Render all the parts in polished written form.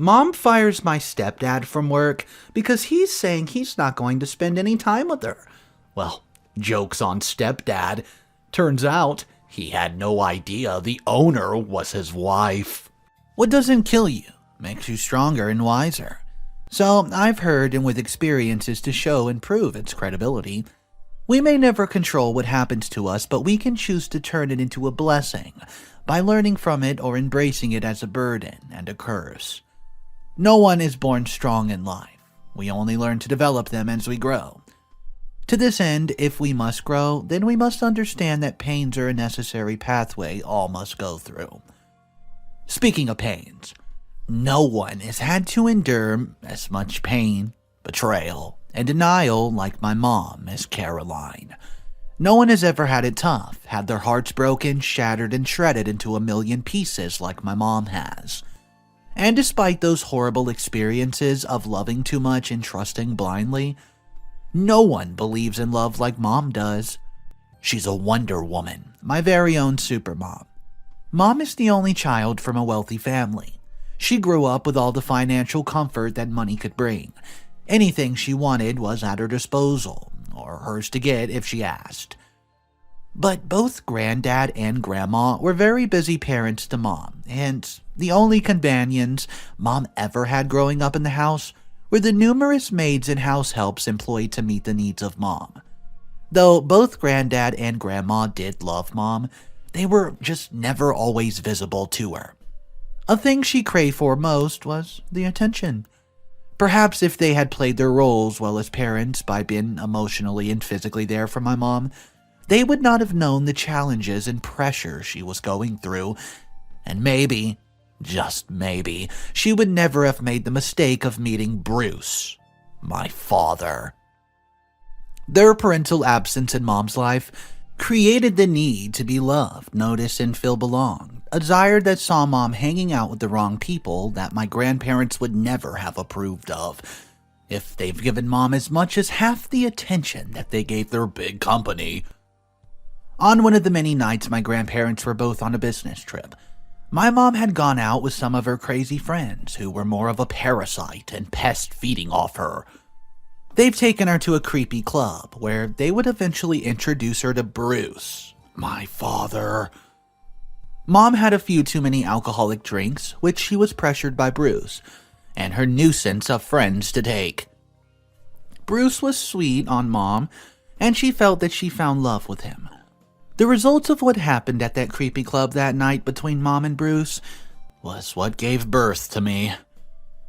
Mom fires my stepdad from work because he's saying he's not going to spend any time with her. Well, joke's on stepdad. Turns out he had no idea the owner was his wife. What doesn't kill you makes you stronger and wiser. So I've heard, and with experiences to show and prove its credibility, we may never control what happens to us, but we can choose to turn it into a blessing by learning from it or embracing it as a burden and a curse. No one is born strong in life. We only learn to develop them as we grow. To this end, if we must grow, then we must understand that pains are a necessary pathway all must go through. Speaking of pains, no one has had to endure as much pain, betrayal, and denial like my mom, Miss Caroline. No one has ever had it tough, had their hearts broken, shattered, and shredded into a million pieces like my mom has. And despite those horrible experiences of loving too much and trusting blindly, no one believes in love like Mom does. She's a Wonder Woman, my very own supermom. Mom is the only child from a wealthy family. She grew up with all the financial comfort that money could bring. Anything she wanted was at her disposal, or hers to get if she asked. But both Granddad and Grandma were very busy parents to Mom, and the only companions Mom ever had growing up in the house were the numerous maids and house helps employed to meet the needs of Mom. Though both Granddad and Grandma did love Mom, they were just never always visible to her. A thing she craved for most was the attention. Perhaps if they had played their roles well as parents by being emotionally and physically there for my mom, they would not have known the challenges and pressure she was going through, and maybe, just maybe, she would never have made the mistake of meeting Bruce, my father. Their parental absence in Mom's life created the need to be loved, noticed, and feel belonged, a desire that saw Mom hanging out with the wrong people that my grandparents would never have approved of, if they've given Mom as much as half the attention that they gave their big company. On one of the many nights my grandparents were both on a business trip, my mom had gone out with some of her crazy friends who were more of a parasite and pest feeding off her. They've taken her to a creepy club where they would eventually introduce her to Bruce, my father. Mom had a few too many alcoholic drinks, which she was pressured by Bruce and her nuisance of friends to take. Bruce was sweet on Mom, and she felt that she found love with him. The results of what happened at that creepy club that night between Mom and Bruce was what gave birth to me.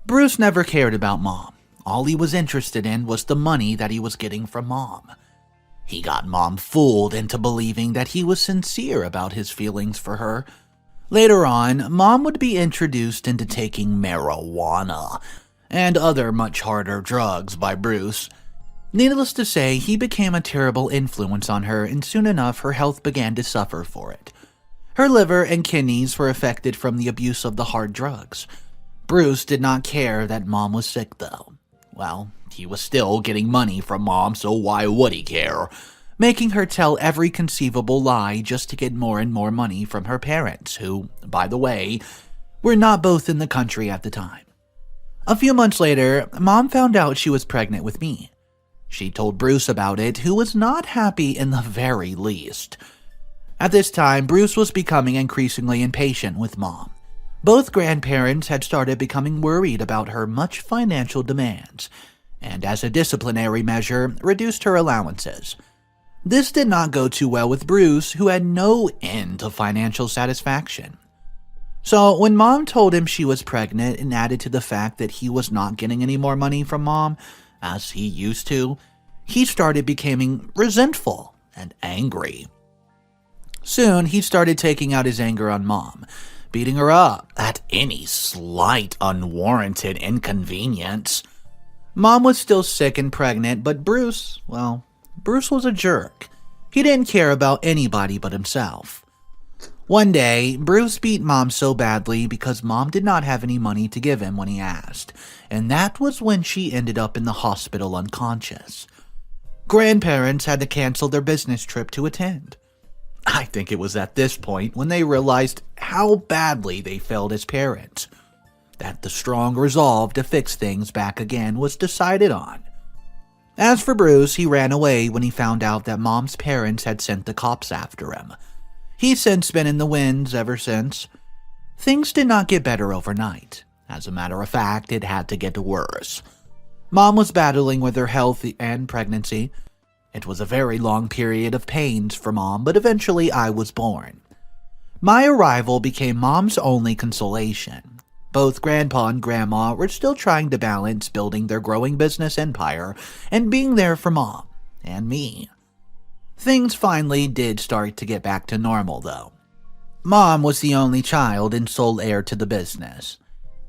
Bruce never cared about Mom. All he was interested in was the money that he was getting from Mom. He got Mom fooled into believing that he was sincere about his feelings for her. Later on, Mom would be introduced into taking marijuana and other much harder drugs by Bruce. Needless to say, he became a terrible influence on her, and soon enough her health began to suffer for it. Her liver and kidneys were affected from the abuse of the hard drugs. Bruce did not care that Mom was sick, though. Well, he was still getting money from Mom, so why would he care? Making her tell every conceivable lie just to get more and more money from her parents, who, by the way, were not both in the country at the time. A few months later, Mom found out she was pregnant with me. She told Bruce about it, who was not happy in the very least. At this time, Bruce was becoming increasingly impatient with Mom. Both grandparents had started becoming worried about her much financial demands, and as a disciplinary measure, reduced her allowances. This did not go too well with Bruce, who had no end of financial satisfaction. So when Mom told him she was pregnant and added to the fact that he was not getting any more money from Mom, as he used to, he started becoming resentful and angry. Soon, he started taking out his anger on Mom, beating her up at any slight unwarranted inconvenience. Mom was still sick and pregnant, but Bruce was a jerk. He didn't care about anybody but himself. One day, Bruce beat Mom so badly because Mom did not have any money to give him when he asked, and that was when she ended up in the hospital unconscious. Grandparents had to cancel their business trip to attend. I think it was at this point when they realized how badly they failed as parents. that the strong resolve to fix things back again was decided on. As for Bruce, he ran away when he found out that Mom's parents had sent the cops after him. He's since been in the winds ever since. Things did not get better overnight. As a matter of fact, it had to get worse. Mom was battling with her health and pregnancy. It was a very long period of pains for Mom, but eventually I was born. My arrival became Mom's only consolation. Both Grandpa and Grandma were still trying to balance building their growing business empire and being there for Mom and me. Things finally did start to get back to normal, though. Mom was the only child and sole heir to the business.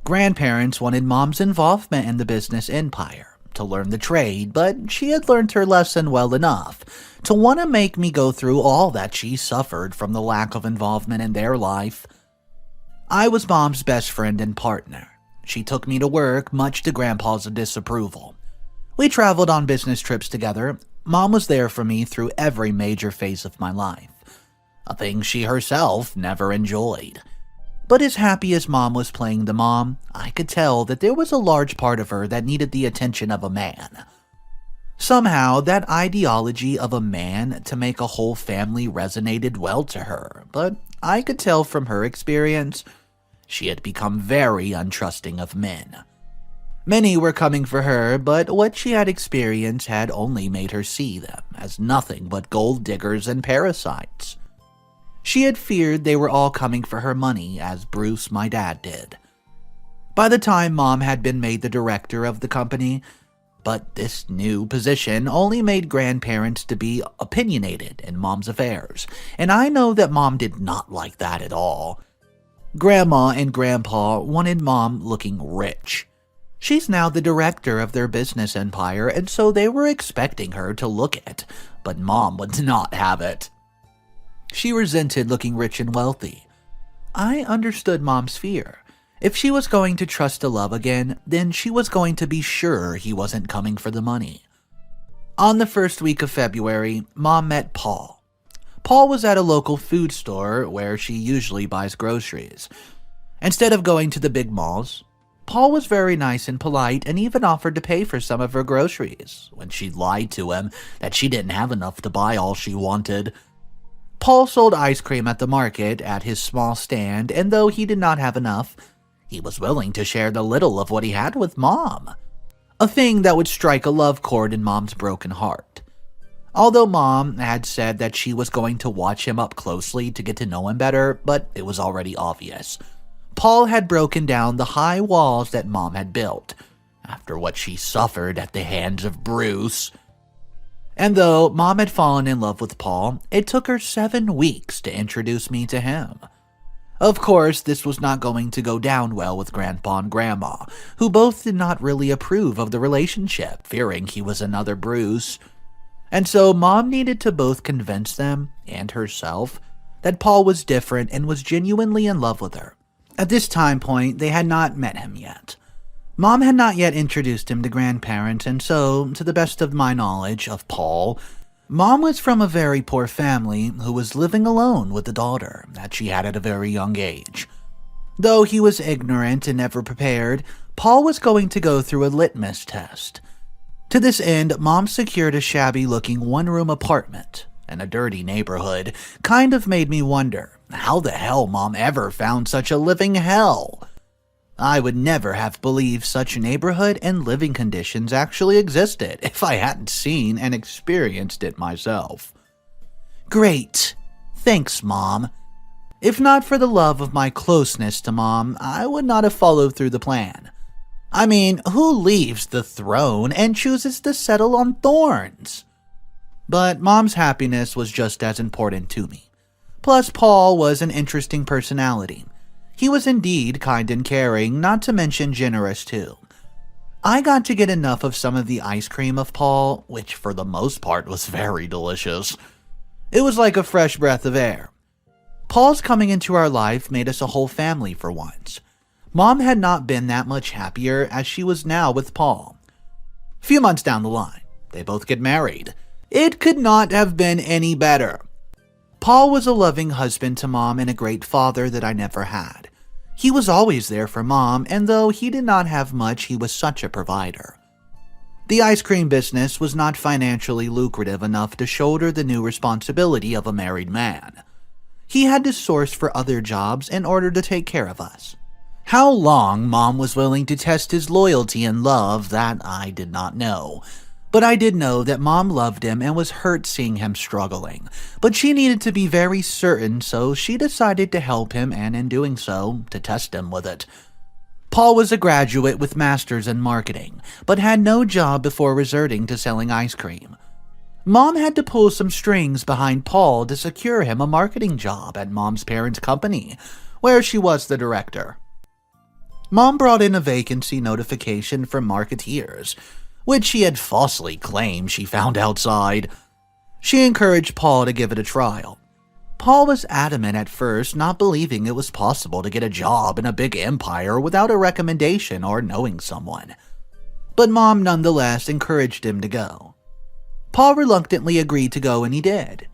Grandparents wanted Mom's involvement in the business empire, to learn the trade, but she had learned her lesson well enough to want to make me go through all that she suffered from the lack of involvement in their life. I was Mom's best friend and partner. She took me to work, much to Grandpa's disapproval. We traveled on business trips together. Mom was there for me through every major phase of my life, a thing she herself never enjoyed. But as happy as Mom was playing the mom, I could tell that there was a large part of her that needed the attention of a man. Somehow, that ideology of a man to make a whole family resonated well to her, but I could tell from her experience, she had become very untrusting of men. Many were coming for her, but what she had experienced had only made her see them as nothing but gold diggers and parasites. She had feared they were all coming for her money, as Bruce, my dad, did. By the time Mom had been made the director of the company, but this new position only made grandparents to be opinionated in Mom's affairs, and I know that Mom did not like that at all. Grandma and Grandpa wanted Mom looking rich. She's now the director of their business empire, and so they were expecting her to look it, but Mom would not have it. She resented looking rich and wealthy. I understood Mom's fear. If she was going to trust a love again, then she was going to be sure he wasn't coming for the money. On the first week of February, Mom met Paul. Paul was at a local food store where she usually buys groceries. Instead of going to the big malls, Paul was very nice and polite and even offered to pay for some of her groceries when she lied to him that she didn't have enough to buy all she wanted. Paul sold ice cream at the market at his small stand, and though he did not have enough, he was willing to share the little of what he had with Mom, a thing that would strike a love chord in Mom's broken heart. Although Mom had said that she was going to watch him up closely to get to know him better, but it was already obvious. Paul had broken down the high walls that Mom had built, after what she suffered at the hands of Bruce. And though Mom had fallen in love with Paul, it took her 7 weeks to introduce me to him. Of course, this was not going to go down well with Grandpa and Grandma, who both did not really approve of the relationship, fearing he was another Bruce. And so Mom needed to both convince them, and herself, that Paul was different and was genuinely in love with her. At this time point, they had not met him yet. Mom had not yet introduced him to grandparents, and so, to the best of my knowledge of Paul, Mom was from a very poor family who was living alone with a daughter that she had at a very young age. Though he was ignorant and never prepared, Paul was going to go through a litmus test. To this end, Mom secured a shabby-looking one-room apartment in a dirty neighborhood. Kind of made me wonder how the hell Mom ever found such a living hell. I would never have believed such a neighborhood and living conditions actually existed if I hadn't seen and experienced it myself. Great. Thanks, Mom. If not for the love of my closeness to Mom, I would not have followed through the plan. I mean, who leaves the throne and chooses to settle on thorns? But Mom's happiness was just as important to me. Plus, Paul was an interesting personality. He was indeed kind and caring, not to mention generous too. I got to get enough of some of the ice cream of Paul, which for the most part was very delicious. It was like a fresh breath of air. Paul's coming into our life made us a whole family for once. Mom had not been that much happier as she was now with Paul. A few months down the line, they both get married. It could not have been any better. Paul was a loving husband to Mom and a great father that I never had. He was always there for Mom, and though he did not have much, he was such a provider. The ice cream business was not financially lucrative enough to shoulder the new responsibility of a married man. He had to source for other jobs in order to take care of us. How long Mom was willing to test his loyalty and love, that I did not know. But I did know that Mom loved him and was hurt seeing him struggling. But she needed to be very certain, so she decided to help him, and in doing so, to test him with it. Paul was a graduate with masters in marketing, but had no job before resorting to selling ice cream. Mom had to pull some strings behind Paul to secure him a marketing job at Mom's parents' company, where she was the director. Mom brought in a vacancy notification from marketeers, which she had falsely claimed she found outside. She encouraged Paul to give it a trial. Paul was adamant at first, not believing it was possible to get a job in a big empire without a recommendation or knowing someone. But Mom nonetheless encouraged him to go. Paul reluctantly agreed to go, and he did.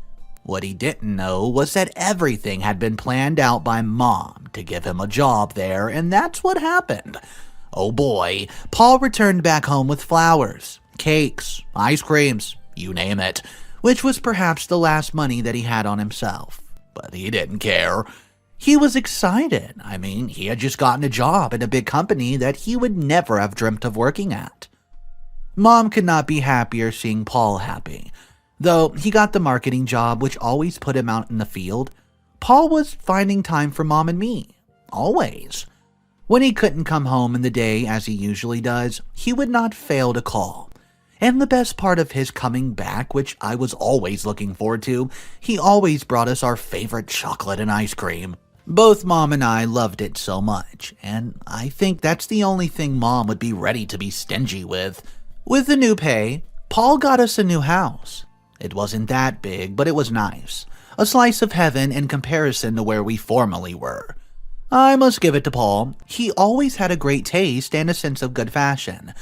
What he didn't know was that everything had been planned out by Mom to give him a job there, and that's what happened. Oh boy, Paul returned back home with flowers, cakes, ice creams, you name it, which was perhaps the last money that he had on himself. But he didn't care. He was excited. I mean, he had just gotten a job in a big company that he would never have dreamt of working at. Mom could not be happier seeing Paul happy. Though he got the marketing job, which always put him out in the field, Paul was finding time for Mom and me. Always. When he couldn't come home in the day as he usually does, he would not fail to call. And the best part of his coming back, which I was always looking forward to, he always brought us our favorite chocolate and ice cream. Both Mom and I loved it so much, and I think that's the only thing Mom would be ready to be stingy with. With the new pay, Paul got us a new house. It wasn't that big, but it was nice. A slice of heaven in comparison to where we formerly were. I must give it to Paul. He always had a great taste and a sense of good fashion.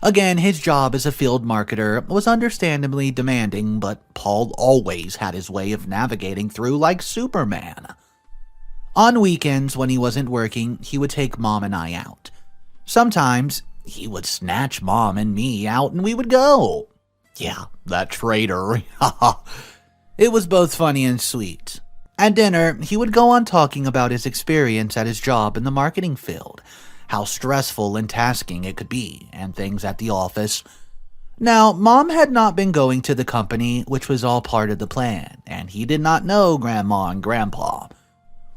Again, his job as a field marketer was understandably demanding, but Paul always had his way of navigating through like Superman. On weekends, when he wasn't working, he would take Mom and I out. Sometimes, he would snatch Mom and me out and we would go. Yeah, that traitor. It was both funny and sweet. At dinner, he would go on talking about his experience at his job in the marketing field, how stressful and tasking it could be, and things at the office. Now, Mom had not been going to the company, which was all part of the plan, and he did not know Grandma and Grandpa.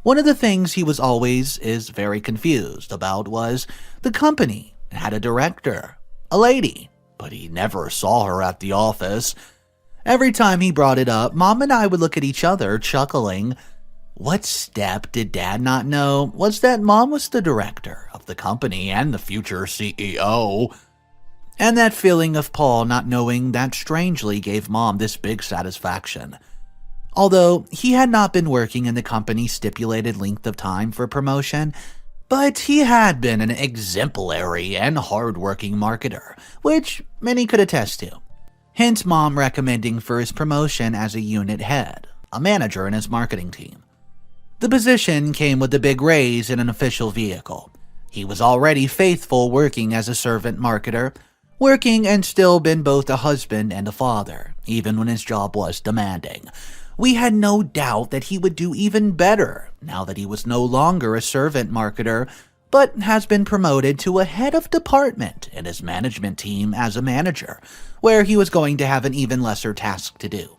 One of the things he was always very confused about was the company had a director, a lady, but he never saw her at the office. Every time he brought it up, Mom and I would look at each other, chuckling. What step did Dad not know was that Mom was the director of the company and the future CEO. And that feeling of Paul not knowing that strangely gave Mom this big satisfaction. Although he had not been working in the company's stipulated length of time for promotion, but he had been an exemplary and hard-working marketer, which many could attest to. Hence Mom recommending for his promotion as a unit head, a manager in his marketing team. The position came with a big raise in an official vehicle. He was already faithful working as a servant marketer, working and still been both a husband and a father, even when his job was demanding. We had no doubt that he would do even better now that he was no longer a servant marketer, but has been promoted to a head of department in his management team as a manager, where he was going to have an even lesser task to do.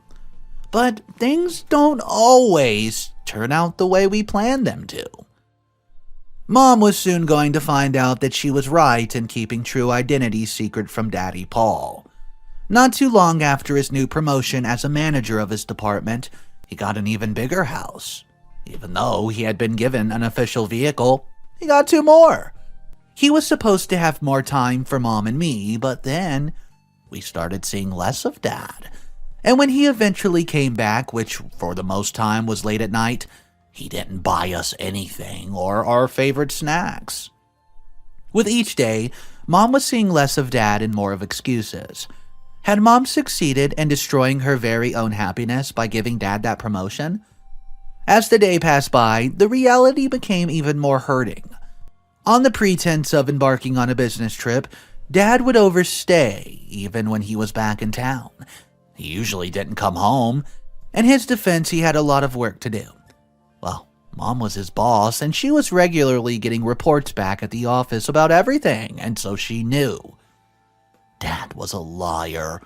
But things don't always turn out the way we planned them to. Mom was soon going to find out that she was right in keeping true identity secret from Daddy Paul. Not too long after his new promotion as a manager of his department, he got an even bigger house. Even though he had been given an official vehicle, he got 2 more. He was supposed to have more time for Mom and me, but then we started seeing less of Dad. And when he eventually came back, which for the most time was late at night, he didn't buy us anything or our favorite snacks. With each day, Mom was seeing less of Dad and more of excuses. Had Mom succeeded in destroying her very own happiness by giving Dad that promotion? As the day passed by, the reality became even more hurting. On the pretense of embarking on a business trip, Dad would overstay even when he was back in town. He usually didn't come home. In his defense, he had a lot of work to do. Well, Mom was his boss, and she was regularly getting reports back at the office about everything, and so she knew. Dad was a liar.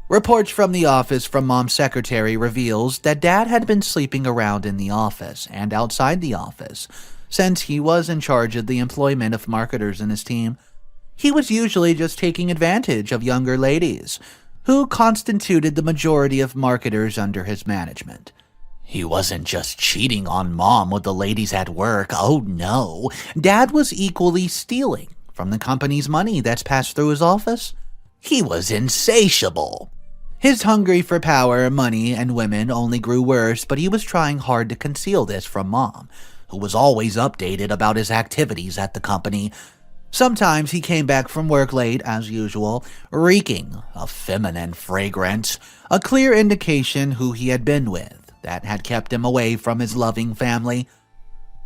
Reports from the office from Mom's secretary reveals that Dad had been sleeping around in the office and outside the office, since he was in charge of the employment of marketers in his team. He was usually just taking advantage of younger ladies, who constituted the majority of marketers under his management. He wasn't just cheating on Mom with the ladies at work. Oh no, Dad was equally stealing from the company's money that's passed through his office. He was insatiable. His hunger for power, money, and women only grew worse, but he was trying hard to conceal this from Mom, who was always updated about his activities at the company. Sometimes he came back from work late, as usual, reeking of feminine fragrance, a clear indication who he had been with that had kept him away from his loving family.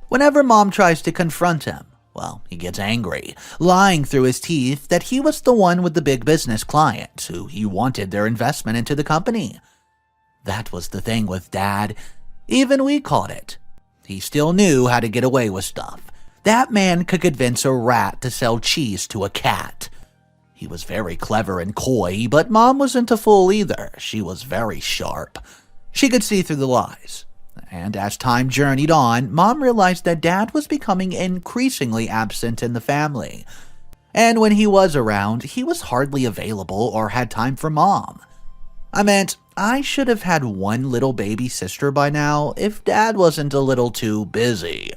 Whenever Mom tries to confront him, well, he gets angry, lying through his teeth that he was the one with the big business clients who he wanted their investment into the company. That was the thing with Dad. Even we caught it. He still knew how to get away with stuff. That man could convince a rat to sell cheese to a cat. He was very clever and coy, but Mom wasn't a fool either. She was very sharp. She could see through the lies. And as time journeyed on, Mom realized that Dad was becoming increasingly absent in the family. And when he was around, he was hardly available or had time for Mom. I should have had one little baby sister by now if Dad wasn't a little too busy.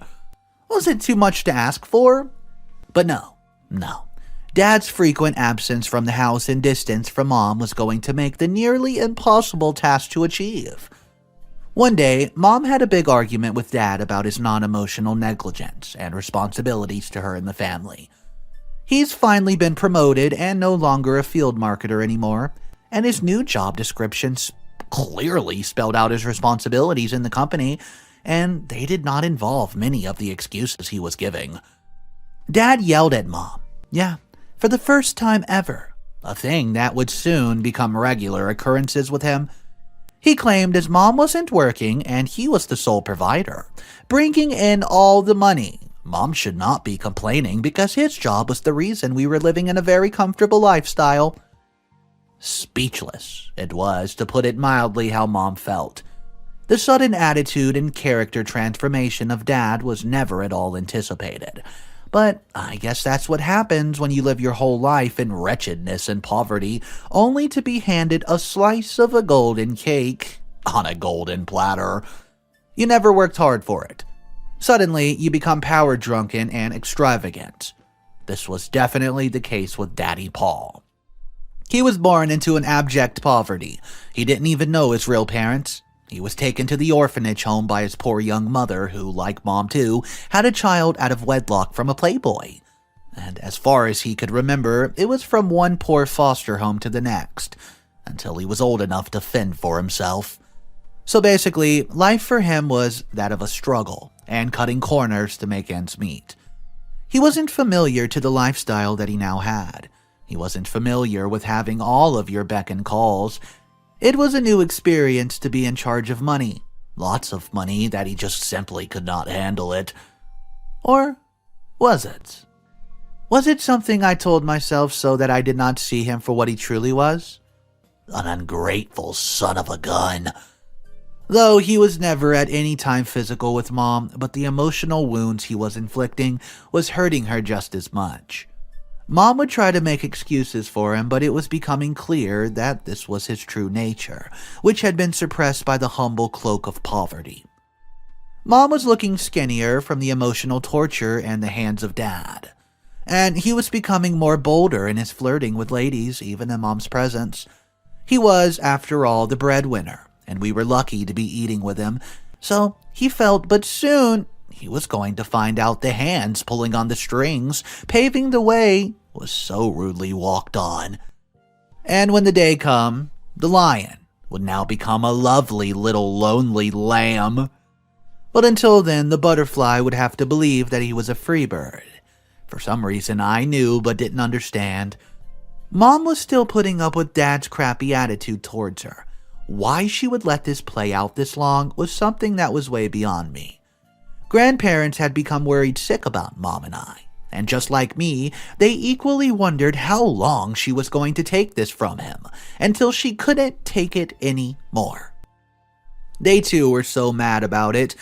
Was it too much to ask for? But no. Dad's frequent absence from the house and distance from Mom was going to make the nearly impossible task to achieve. One day, Mom had a big argument with Dad about his non-emotional negligence and responsibilities to her and the family. He's finally been promoted and no longer a field marketer anymore, and his new job descriptions clearly spelled out his responsibilities in the company, and they did not involve many of the excuses he was giving. Dad yelled at Mom. Yeah, for the first time ever, a thing that would soon become regular occurrences with him. He claimed his Mom wasn't working and he was the sole provider, bringing in all the money. Mom should not be complaining because his job was the reason we were living in a very comfortable lifestyle. Speechless, it was, to put it mildly, how Mom felt. The sudden attitude and character transformation of Dad was never at all anticipated. But I guess that's what happens when you live your whole life in wretchedness and poverty, only to be handed a slice of a golden cake on a golden platter. You never worked hard for it. Suddenly, you become power-drunken and extravagant. This was definitely the case with Daddy Paul. He was born into an abject poverty. He didn't even know his real parents. He was taken to the orphanage home by his poor young mother who, like Mom too, had a child out of wedlock from a playboy. And as far as he could remember, it was from one poor foster home to the next, until he was old enough to fend for himself. So basically, life for him was that of a struggle, and cutting corners to make ends meet. He wasn't familiar to the lifestyle that he now had. He wasn't familiar with having all of your beck and calls. It was a new experience to be in charge of money. Lots of money that he just simply could not handle it. Or was it? Was it something I told myself so that I did not see him for what he truly was? An ungrateful son of a gun. Though he was never at any time physical with Mom, but the emotional wounds he was inflicting was hurting her just as much. Mom would try to make excuses for him, but it was becoming clear that this was his true nature, which had been suppressed by the humble cloak of poverty. Mom was looking skinnier from the emotional torture and the hands of Dad, and he was becoming more bolder in his flirting with ladies, even in Mom's presence. He was, after all, the breadwinner, and we were lucky to be eating with him, so he felt, but soon he was going to find out the hands pulling on the strings, paving the way, was so rudely walked on. And when the day come, the lion would now become a lovely little lonely lamb. But until then, the butterfly would have to believe that he was a free bird. For some reason I knew but didn't understand. Mom was still putting up with Dad's crappy attitude towards her. Why she would let this play out this long was something that was way beyond me. Grandparents had become worried sick about Mom and I, and just like me, they equally wondered how long she was going to take this from him, until she couldn't take it any more. They too were so mad about it,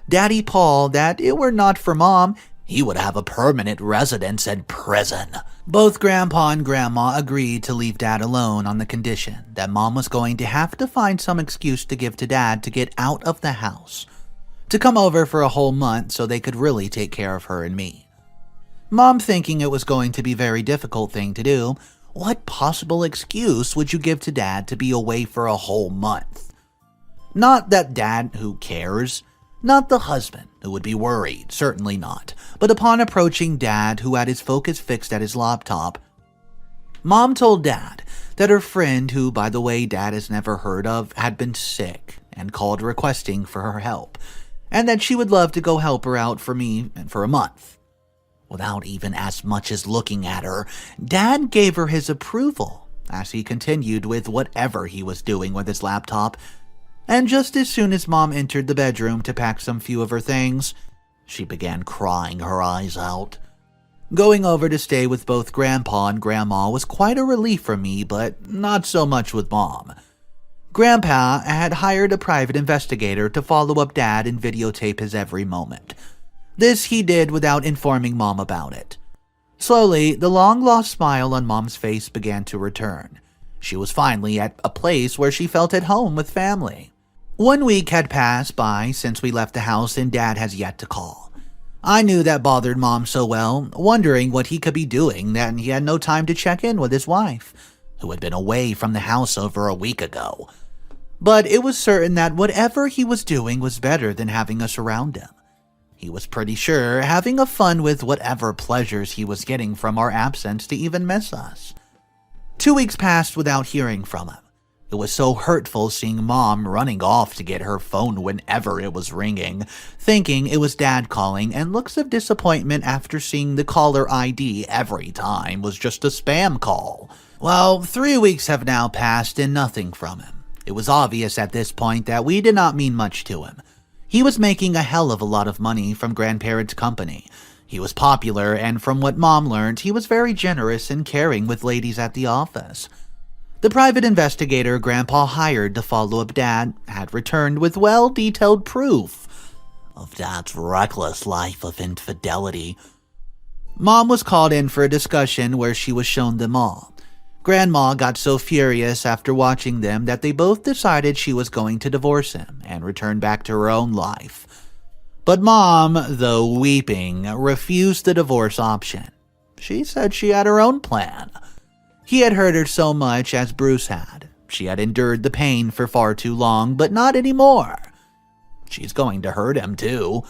Daddy Paul, that it were not for Mom, he would have a permanent residence in prison. Both Grandpa and Grandma agreed to leave Dad alone on the condition that Mom was going to have to find some excuse to give to Dad to get out of the house, to come over for a whole month so they could really take care of her and me. Mom, thinking it was going to be a very difficult thing to do, what possible excuse would you give to Dad to be away for a whole month? Not that Dad, who cares? Not the husband, who would be worried, certainly not. But upon approaching Dad, who had his focus fixed at his laptop, Mom told Dad that her friend, who, by the way, Dad has never heard of, had been sick and called requesting for her help, and that she would love to go help her out for me for a month. Without even as much as looking at her, Dad gave her his approval as he continued with whatever he was doing with his laptop. And just as soon as Mom entered the bedroom to pack some few of her things, she began crying her eyes out. Going over to stay with both Grandpa and Grandma was quite a relief for me, but not so much with Mom. Grandpa had hired a private investigator to follow up Dad and videotape his every moment. This he did without informing Mom about it. Slowly, the long-lost smile on Mom's face began to return. She was finally at a place where she felt at home with family. 1 week had passed by since we left the house and Dad has yet to call. I knew that bothered Mom so well, wondering what he could be doing that he had no time to check in with his wife, who had been away from the house over a week ago. But it was certain that whatever he was doing was better than having us around him. He was pretty sure having a fun with whatever pleasures he was getting from our absence to even miss us. 2 weeks passed without hearing from him. It was so hurtful seeing Mom running off to get her phone whenever it was ringing, thinking it was Dad calling, and looks of disappointment after seeing the caller ID every time was just a spam call. Well, 3 weeks have now passed and nothing from him. It was obvious at this point that we did not mean much to him. He was making a hell of a lot of money from Grandparents' company. He was popular, and from what Mom learned, he was very generous and caring with ladies at the office. The private investigator Grandpa hired to follow up Dad had returned with well-detailed proof of Dad's reckless life of infidelity. Mom was called in for a discussion where she was shown them all. Grandma got so furious after watching them that they both decided she was going to divorce him and return back to her own life. But Mom, though weeping, refused the divorce option. She said she had her own plan. He had hurt her so much as Bruce had. She had endured the pain for far too long, but not anymore. She's going to hurt him too.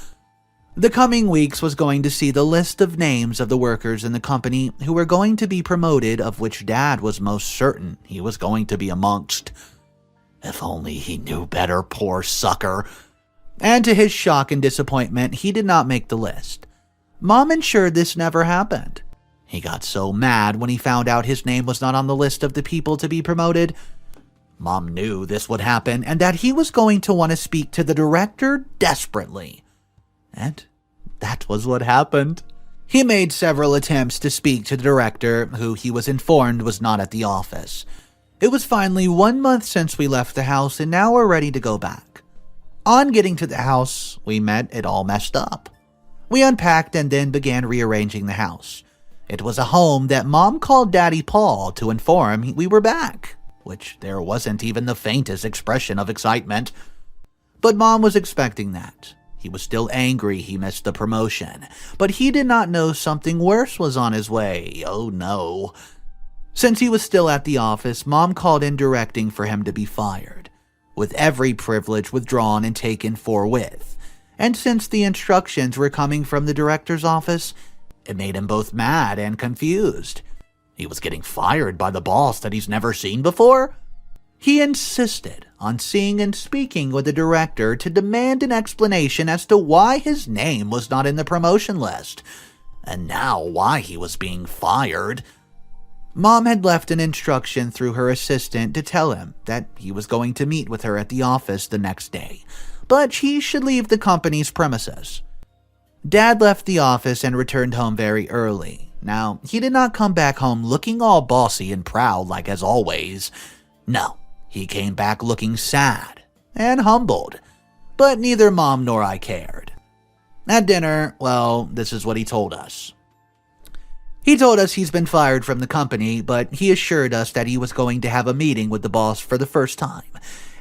The coming weeks was going to see the list of names of the workers in the company who were going to be promoted, of which Dad was most certain he was going to be amongst. If only he knew better, poor sucker. And to his shock and disappointment, he did not make the list. Mom ensured this never happened. He got so mad when he found out his name was not on the list of the people to be promoted. Mom knew this would happen and that he was going to want to speak to the director desperately. And that was what happened. He made several attempts to speak to the director, who he was informed was not at the office. It was finally 1 month since we left the house and now we're ready to go back. On getting to the house, we met it all messed up. We unpacked and then began rearranging the house. It was a home that Mom called Daddy Paul to inform we were back, which there wasn't even the faintest expression of excitement. But Mom was expecting that. He was still angry he missed the promotion, but he did not know something worse was on his way. Oh no. Since he was still at the office, Mom called in directing for him to be fired, with every privilege withdrawn and taken forthwith. And since the instructions were coming from the director's office, it made him both mad and confused. He was getting fired by the boss that he's never seen before? He insisted on seeing and speaking with the director to demand an explanation as to why his name was not in the promotion list, and now why he was being fired. Mom had left an instruction through her assistant to tell him that he was going to meet with her at the office the next day, but he should leave the company's premises. Dad left the office and returned home very early. Now, he did not come back home looking all bossy and proud like as always. No, he came back looking sad and humbled, but neither Mom nor I cared. At dinner, well, this is what he told us. He told us he's been fired from the company, but he assured us that he was going to have a meeting with the boss for the first time,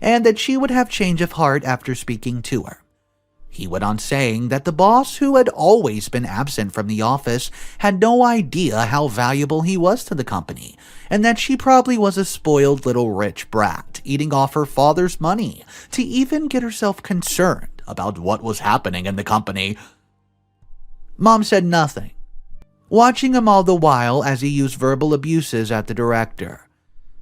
and that she would have change of heart after speaking to her. He went on saying that the boss, who had always been absent from the office, had no idea how valuable he was to the company, and that she probably was a spoiled little rich brat, eating off her father's money, to even get herself concerned about what was happening in the company. Mom said nothing, watching him all the while as he used verbal abuses at the director.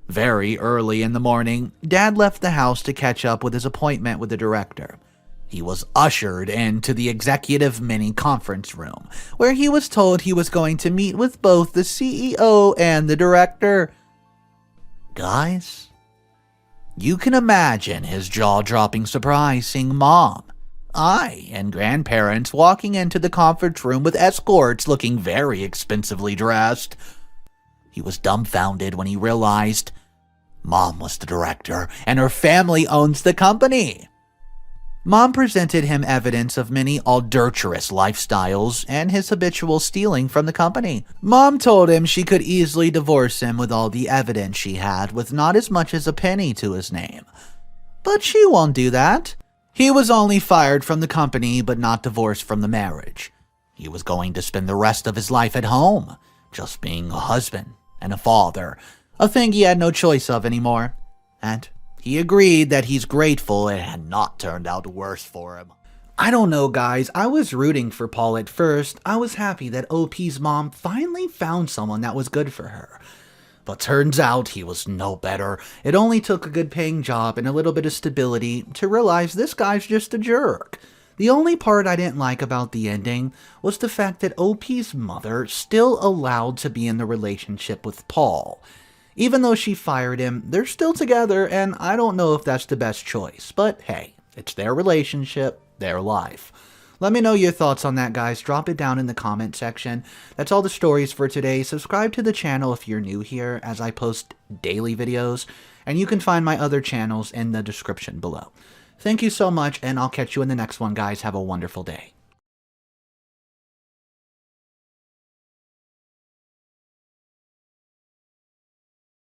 Very early in the morning, Dad left the house to catch up with his appointment with the director. He was ushered into the executive mini conference room, where he was told he was going to meet with both the CEO and the director. Guys, you can imagine his jaw-dropping surprise seeing Mom, I, and grandparents walking into the conference room with escorts looking very expensively dressed. He was dumbfounded when he realized Mom was the director and her family owns the company. Mom presented him evidence of many adulterous lifestyles and his habitual stealing from the company. Mom told him she could easily divorce him with all the evidence she had with not as much as a penny to his name. But she won't do that. He was only fired from the company but not divorced from the marriage. He was going to spend the rest of his life at home, just being a husband and a father, a thing he had no choice of anymore. And he agreed that he's grateful it had not turned out worse for him. I don't know, guys. I was rooting for Paul at first. I was happy that OP's mom finally found someone that was good for her. But turns out he was no better. It only took a good paying job and a little bit of stability to realize this guy's just a jerk. The only part I didn't like about the ending was the fact that OP's mother still allowed to be in the relationship with Paul. Even though she fired him, they're still together, and I don't know if that's the best choice. But hey, it's their relationship, their life. Let me know your thoughts on that, guys. Drop it down in the comment section. That's all the stories for today. Subscribe to the channel if you're new here, as I post daily videos. And you can find my other channels in the description below. Thank you so much, and I'll catch you in the next one, guys. Have a wonderful day.